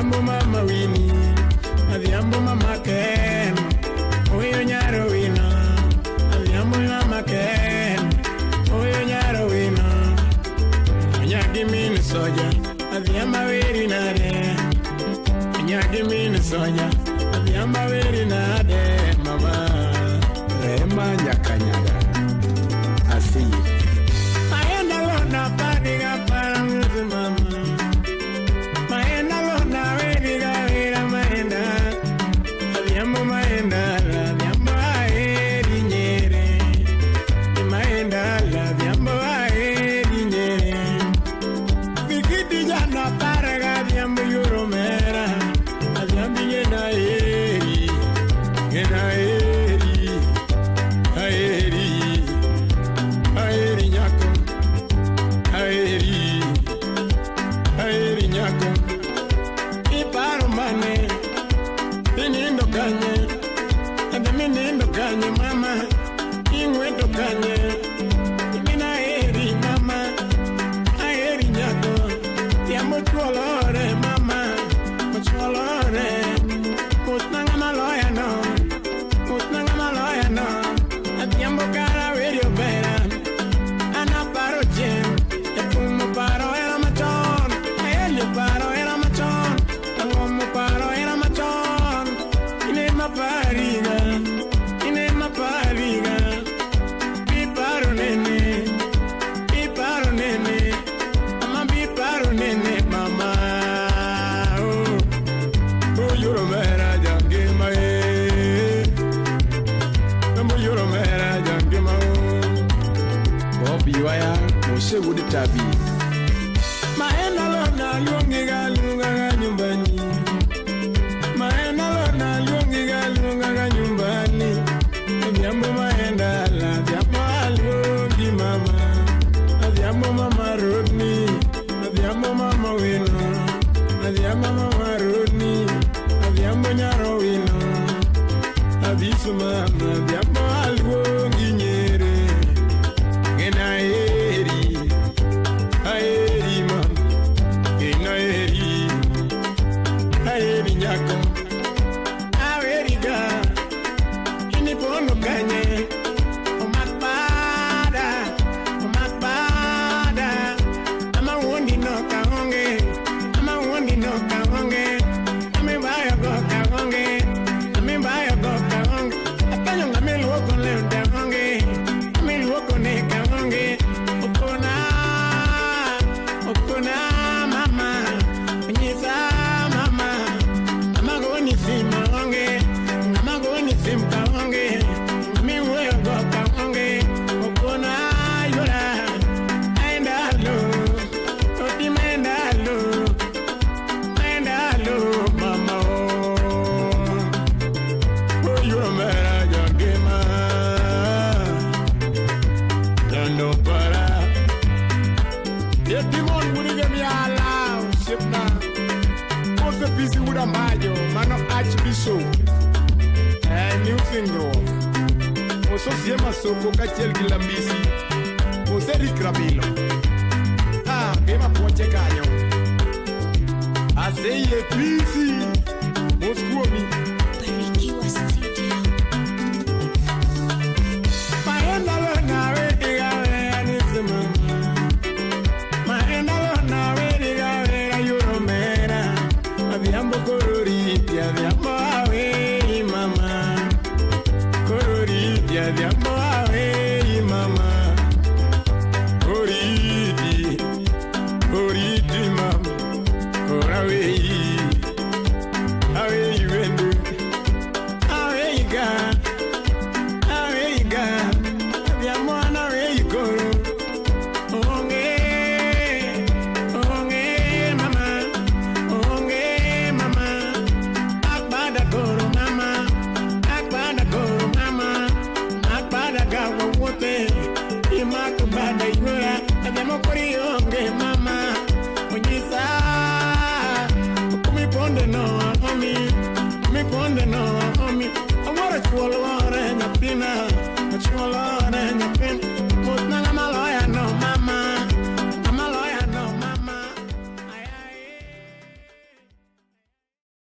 Adhiambo mama Winnie, adhiambo mama Ken, oyo nyaro wina. Adhiambo mama Ken, oyo nyaro wina. Nyagi mini soja, adhiamba weri nade. Nyagi mini soja, adhiamba weri nade, mama. Rema nyakanyaga, I see you. Maenda lona padiga paranguzi mama. Maenda lona weriga wera maenda. Adhiambo maenda, adhiambo aeri nyere. Maenda, adhiambo aeri nyere. Vikiti jana paraga adhiambo yuromera. Adhiambo ngena eri, ngena eri. Aeri, aeri nyako, aeri, aeri nyako. Iparo mane, inindo kanye, adaminindo kanye mama, ingweto kanye. Imina aeri mama, aeri nyako. Tiamo chuolore mama, chuolore. Mutnanga maloya no, mutnanga maloya no. Adhiambo cara weri obera, ana paro jem, e fumo paro era machon, ele paro era machon, tangomo paro era machon, ine ma pariga, bi paro nene, ama bi paro nene, mama, oh yoro mera jange mae. Bobby waya Moshe Woody Tabi. Maenda lona luongiga lunga nyumbani. Maenda lona luongiga lunga nyumbani. Adhiambo maenda la adhiambo alungi mama. Adhiambo mama Rodney, adhiambo mama Wino, adhiambo mama Rodney, adhiambo nyaro Wino. Abisu mama, adhiambo alungi nyere. Aeri, aeri mama, aeri, aeri nyako, aeri ga, inipono kanye, omakpada, ama wondi no kahonge, ame baya go kahonge, apanyo ngame luoko leo kahonge, ame luoko ne kahonge. Okuna mama, nyisa mama, amagoni simahonge, amagoni simkahonge, miwe go kahonge, okuna yora, aendalo, oti maendalo, mama oh yoro mera jangema, dando para. Timon munige mi ala sipna Mose busy with a mayo mano archbishop new finger Moso siema soko kachel gilambisi Mose rikrabilo Gema ponche kanyo Aseye busy Moskuomi Barikiwa Studio. Maenda lona wediga wea nizimama. Adhiambo kororiti, adhiambo awe mama. Kororiti, adhiambo awe mama. Kororiti mama. Korawe, awe wendu, awe ga, adhiambo anawe koro. Mama, onyisa, kumiponde no, homie, I wanna chuolo na pina.